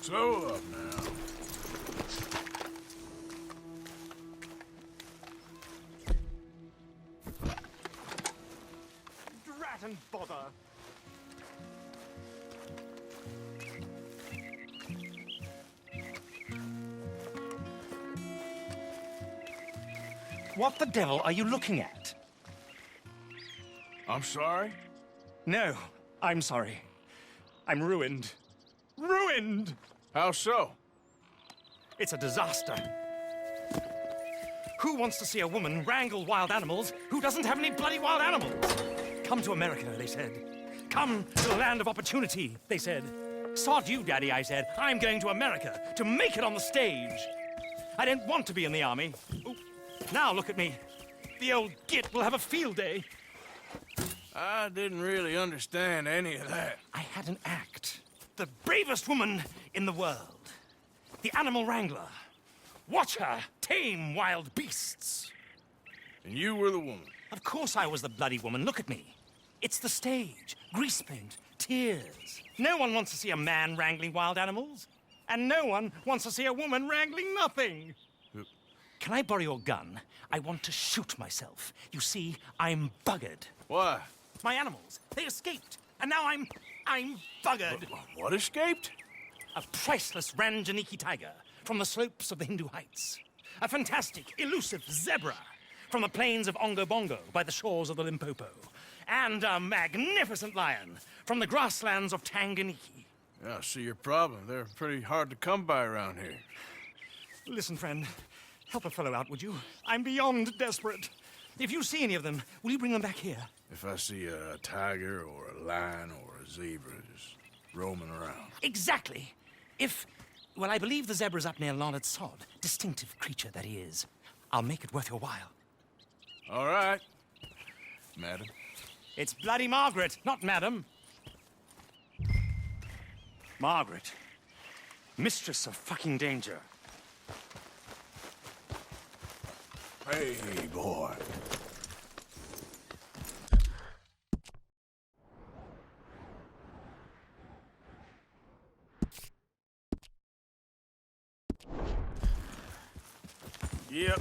Slow up now. Drat and bother! What the devil are you looking at? I'm sorry? No, I'm sorry. I'm ruined. Ruined! How so? It's a disaster. Who wants to see a woman wrangle wild animals who doesn't have any bloody wild animals? Come to America, they said. Come to the land of opportunity, they said. Sod you, Daddy, I said. I'm going to America to make it on the stage. I didn't want to be in the army. Ooh. Now look at me. The old git will have a field day. I didn't really understand any of that. I had an act. The bravest woman in the world. The animal wrangler. Watch her tame wild beasts. And you were the woman. Of course I was the bloody woman. Look at me. It's the stage. Grease paint. Tears. No one wants to see a man wrangling wild animals. And no one wants to see a woman wrangling nothing. Can I borrow your gun? I want to shoot myself. You see, I'm buggered. Why? My animals, they escaped. And now I'm buggered. What escaped? A priceless Ranjaniki tiger from the slopes of the Hindu Heights. A fantastic, elusive zebra from the plains of Ongo Bongo by the shores of the Limpopo. And a magnificent lion from the grasslands of Tanganyika. Yeah, I see your problem. They're pretty hard to come by around here. Listen, friend, help a fellow out, would you? I'm beyond desperate. If you see any of them, will you bring them back here? If I see a tiger or a lion or a zebra just roaming around. Exactly. Well, I believe the zebra's up near Leonard Sod. Distinctive creature that he is. I'll make it worth your while. All right, madam. It's bloody Margaret, not madam. Margaret. Mistress of fucking danger. Hey, boy. Yep.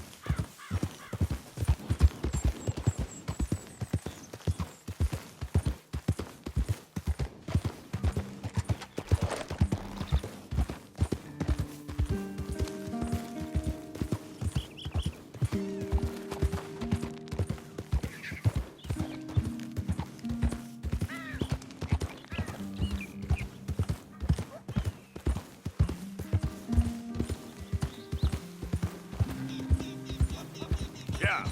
Yeah.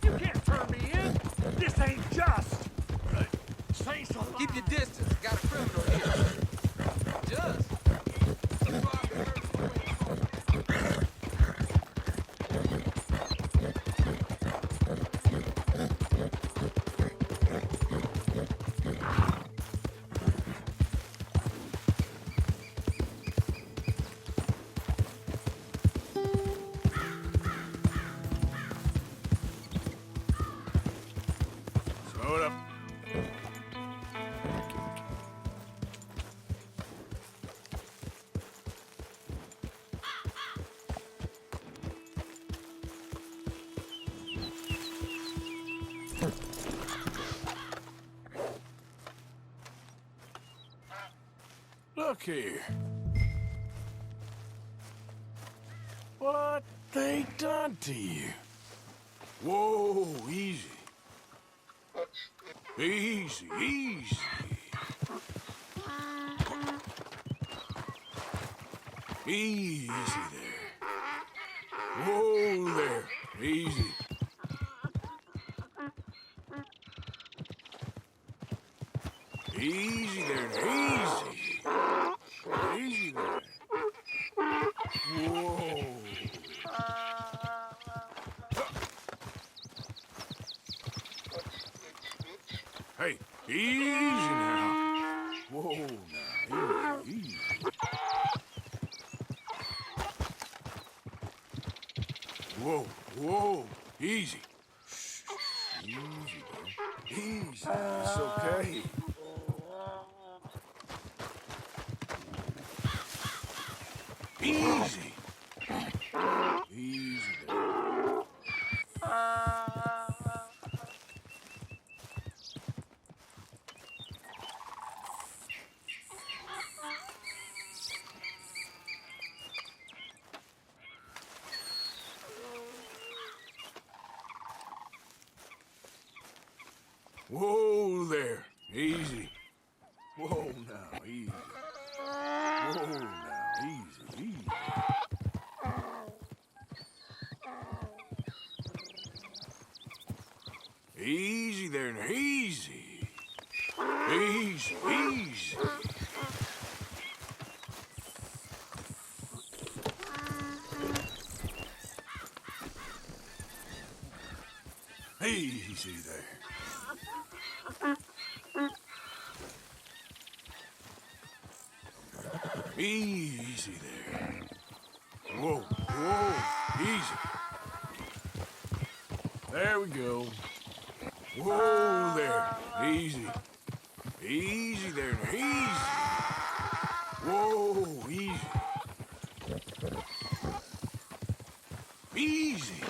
You can't turn me in. This ain't just. Say so. Keep your distance. Got a criminal here. Just. Slow it up. Look here. What they done to you? Whoa, easy. Easy, easy. Easy there. Whoa there. Easy. Easy there, easy. Easy there. Whoa. Hey, easy now. Whoa, now, easy, easy. Whoa, whoa, easy. Easy, bro. Easy. It's okay. Easy. Easy there. Whoa there. Easy. Whoa now, easy. Whoa now, easy, easy. Easy there now, easy. Easy, easy. Easy there. Easy there. Whoa, whoa, easy. There we go. Whoa there, easy. Easy there, easy. Whoa, easy. Easy.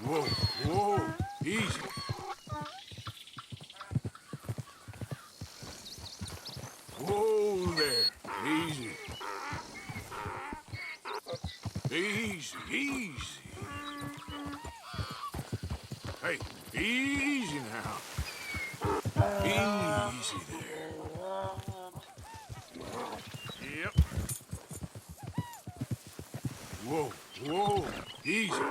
Whoa, whoa, easy. Whoa there, easy. Easy, easy. Hey, easy now. Easy there. Yep. Whoa, whoa, easy.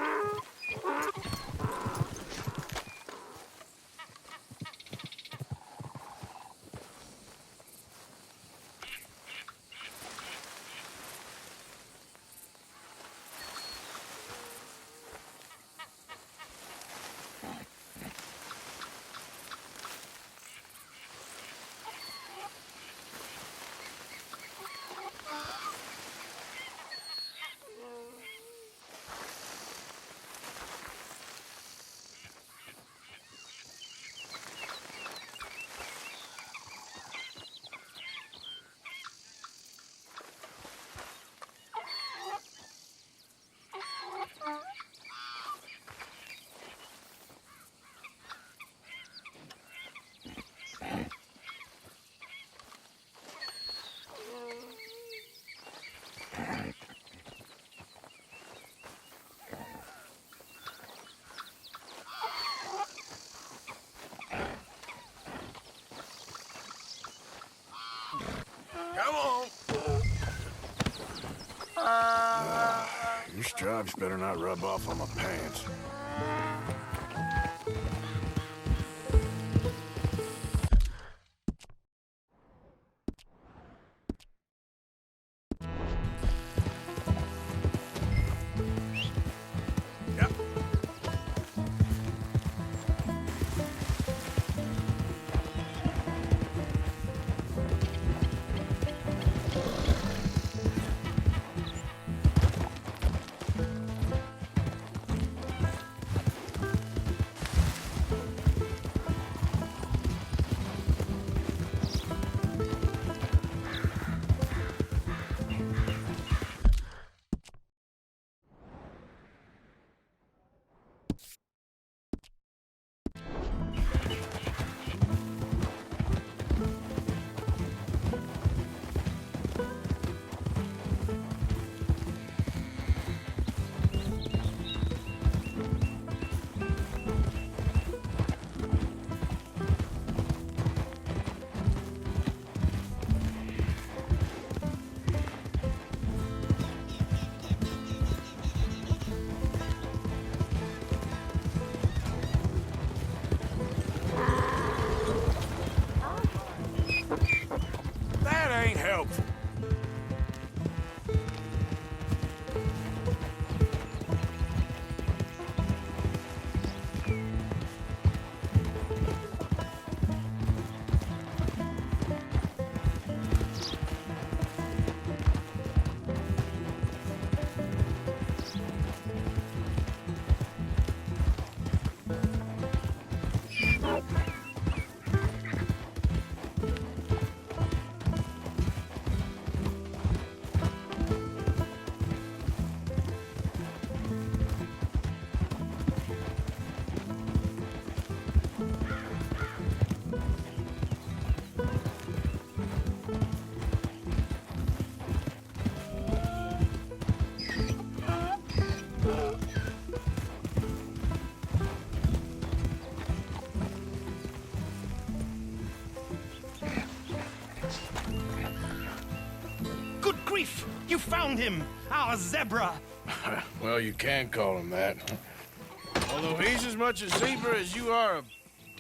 Come on. These stripes better not rub off on my pants. Yep. ain't helpful. Good grief! You found him! Our zebra! Well, you can call him that. Although he's as much a zebra as you are a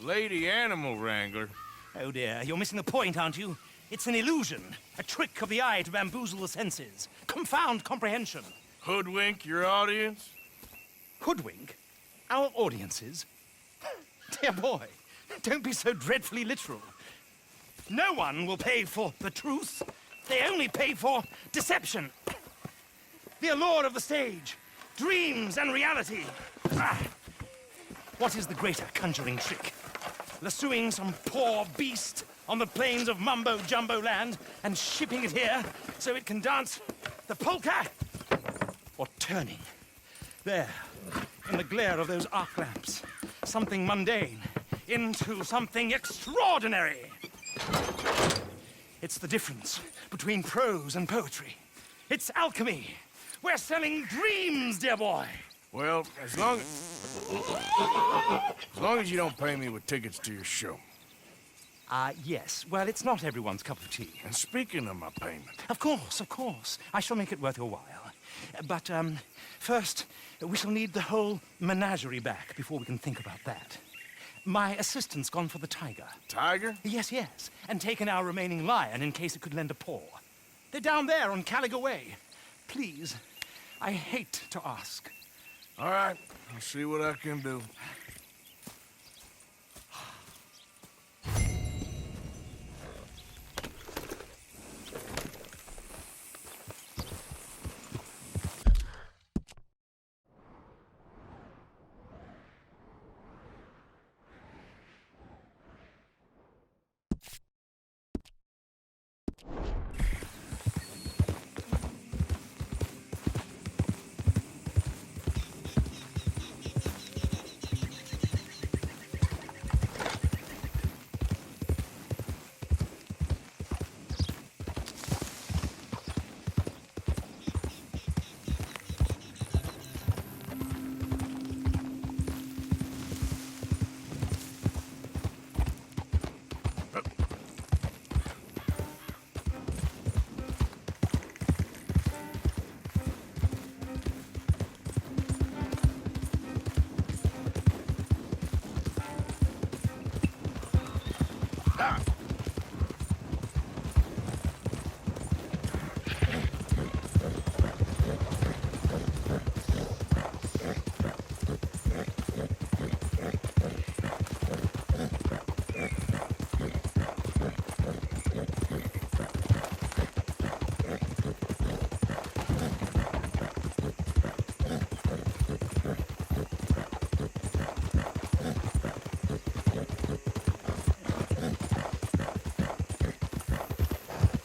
lady animal wrangler. Oh dear, you're missing the point, aren't you? It's an illusion, a trick of the eye to bamboozle the senses, confound comprehension. Hoodwink your audience? Hoodwink? Our audiences? Dear boy, don't be so dreadfully literal. No one will pay for the truth. They only pay for deception. The allure of the stage, dreams and reality. Ah. What is the greater conjuring trick? Lassoing some poor beast on the plains of mumbo-jumbo land and shipping it here so it can dance the polka? Or turning, there, in the glare of those arc lamps, something mundane into something extraordinary? It's the difference between prose and poetry. It's alchemy. We're selling dreams, dear boy. Well, as long as you don't pay me with tickets to your show. Yes. Well, it's not everyone's cup of tea. And speaking of my payment, Of course, of course. I shall make it worth your while. But, first, we shall need the whole menagerie back before we can think about that. My assistant's gone for the tiger. Tiger? Yes, yes. And taken our remaining lion in case it could lend a paw. They're down there on Caliga Way. Please, I hate to ask. All right, I'll see what I can do.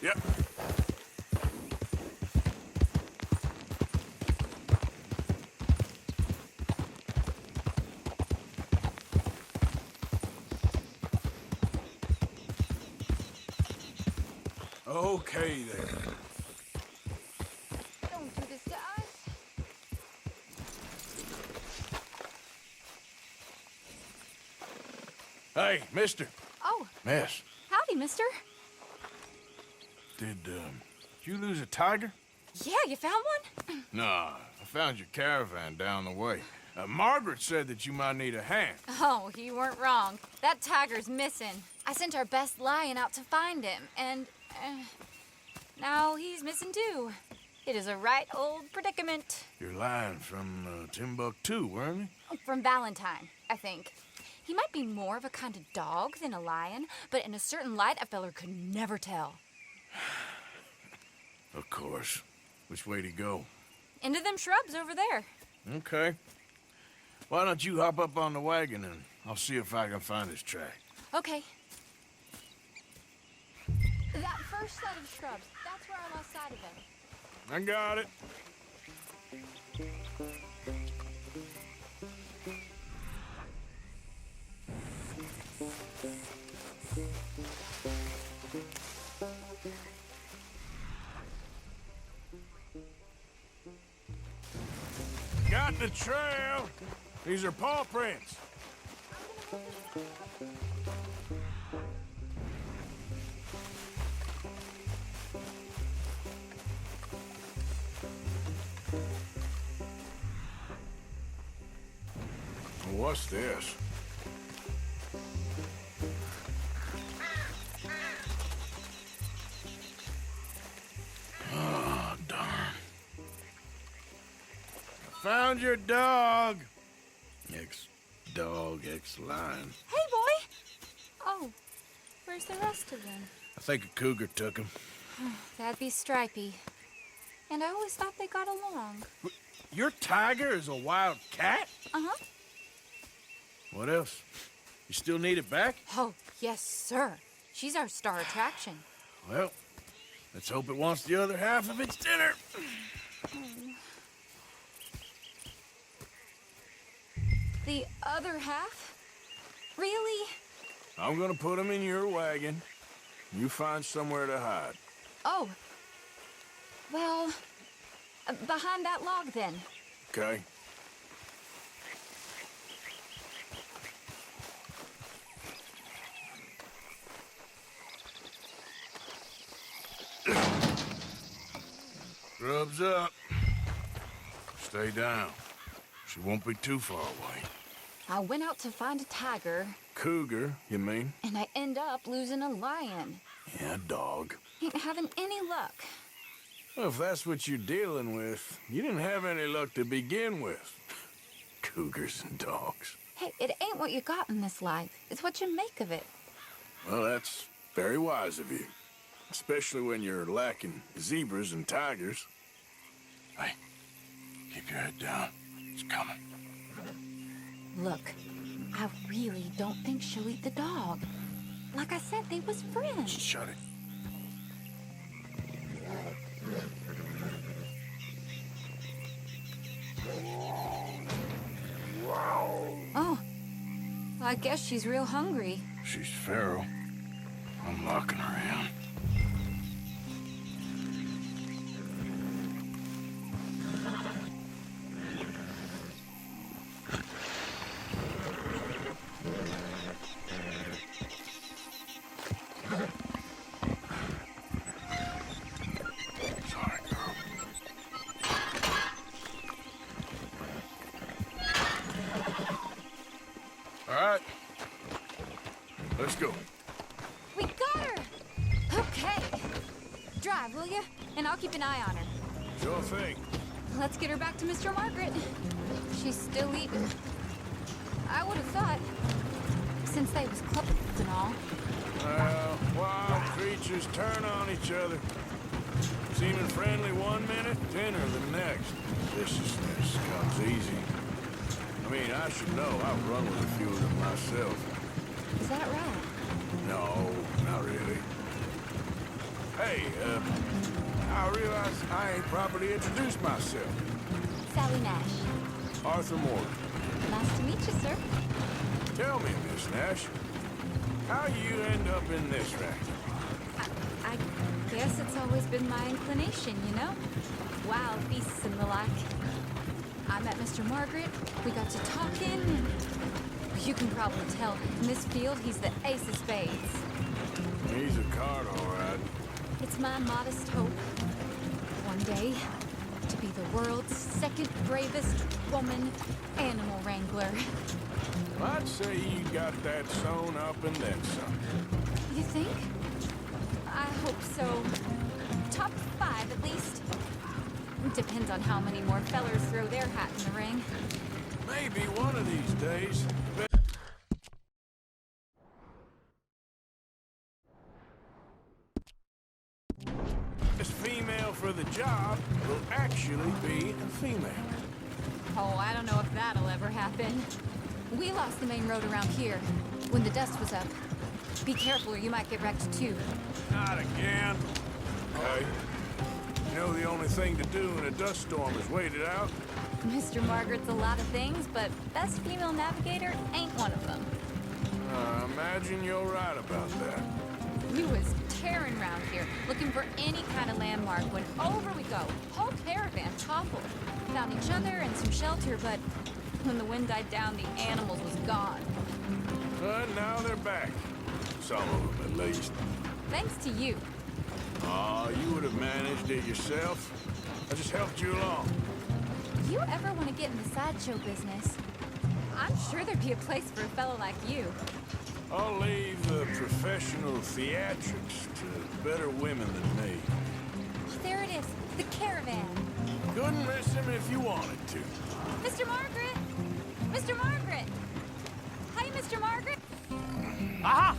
Yep. Okay, then. Don't do this to us. Hey, mister. Oh, Miss, howdy, mister. did you lose a tiger? Yeah, you found one? Nah, I found your caravan down the way. Margaret said that you might need a hand. Oh, you weren't wrong. That tiger's missing. I sent our best lion out to find him, and Now he's missing too. It is a right old predicament. You're lying from Timbuktu, weren't you? From Valentine, I think. He might be more of a kind of dog than a lion, but in a certain light, a feller could never tell. Of course. Which way to go? Into them shrubs over there. Okay. Why don't you hop up on the wagon and I'll see if I can find his track. Okay. That first set of shrubs, that's where I lost sight of him. I got it. Got the trail. These are paw prints. What's this? Oh, darn. Found your dog. Ex-dog, ex-lion. Hey, boy! Oh, where's the rest of them? I think a cougar took him. That'd be Stripey. And I always thought they got along. Your tiger is a wild cat? Uh-huh. What else? You still need it back? Oh, yes, sir. She's our star attraction. Well, let's hope it wants the other half of its dinner. The other half? Really? I'm gonna put him in your wagon. You find somewhere to hide. Oh. Well, behind that log, then. Okay? Grub's up. Stay down. She won't be too far away. I went out to find a tiger, Cougar, you mean? and I end up losing a lion. Yeah, dog. Ain't having any luck. Well, if that's what you're dealing with, you didn't have any luck to begin with. Cougars and dogs. Hey, it ain't what you got in this life. It's what you make of it. Well, that's very wise of you. Especially when you're lacking zebras and tigers. Hey, keep your head down. It's coming. Look, I really don't think she'll eat the dog. Like I said, they was friends. Shut it. Oh, I guess she's real hungry. She's feral. I'm locking her in. Sorry, girl. All right. Let's go. We got her! Okay. Drive, will you? And I'll keep an eye on her. Sure thing. Let's get her back to Mr. Margaret. She's still eating. I would have thought, since they was clubbed and all. Well, wild creatures turn on each other. Seeming friendly one minute, tender the next. Viciousness comes easy. I mean, I should know. I've run with a few of them myself. Is that right? No, not really. Hey, I realize I ain't properly introduced myself. Sally Nash. Arthur Morgan. Nice to meet you, sir. Tell me, Miss Nash, how you end up in this racket? I guess it's always been my inclination, you know? Wild beasts and the like. I met Mr. Margaret, we got to talking, and you can probably tell, in this field, he's the ace of spades. He's a card, all right. It's my modest hope, one day, to be the world's second bravest woman animal wrangler. I'd say you got that sewn up and then some. You think? I hope so. Top Depends on how many more fellers throw their hat in the ring. Maybe one of these days. This female for the job will actually be a female. Oh, I don't know if that'll ever happen. We lost the main road around here when the dust was up. Be careful or you might get wrecked too. Not again. Okay. You know the only thing to do in a dust storm is wait it out? Mr. Margaret's a lot of things, but best female navigator ain't one of them. Imagine you're right about that. We was tearing around here, looking for any kind of landmark when over we go. Whole caravan toppled. Found each other and some shelter, but when the wind died down, the animals was gone. But now they're back. Some of them, at least. Thanks to you. Aw, you would have managed it yourself. I just helped you along. You ever want to get in the sideshow business? I'm sure there'd be a place for a fellow like you. I'll leave the professional theatrics to better women than me. There it is, the caravan. Couldn't miss him if you wanted to. Mr. Margaret! Mr. Margaret! Hi, Mr. Margaret! Aha!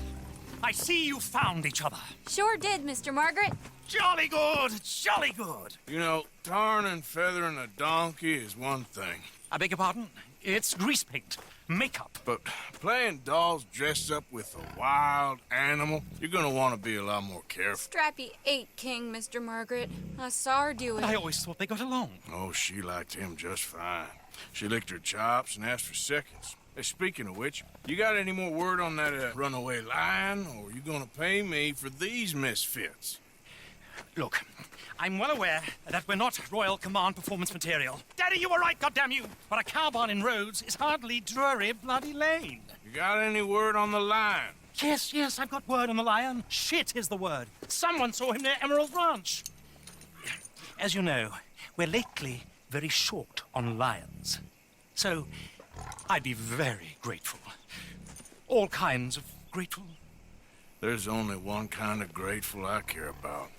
I see you found each other. Sure did, Mr. Margaret. Jolly good, jolly good. You know, tarring and feathering a donkey is one thing. I beg your pardon? It's grease paint, makeup. But playing dolls dressed up with a wild animal, you're gonna want to be a lot more careful. Strappy ate King, Mr. Margaret. I saw her do it. I always thought they got along. Oh, she liked him just fine. She licked her chops and asked for seconds. Hey, speaking of which, you got any more word on that runaway lion, or you gonna pay me for these misfits? Look, I'm well aware that we're not Royal Command performance material. Daddy, you were right, goddamn you! But a cow barn in Rhodes is hardly Drury Bloody Lane. You got any word on the lion? Yes, I've got word on the lion. Shit is the word. Someone saw him near Emerald Ranch. As you know, we're lately very short on lions. So, I'd be very grateful. All kinds of grateful. There's only one kind of grateful I care about.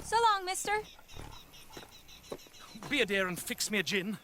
So long, mister. Be a dear and fix me a gin.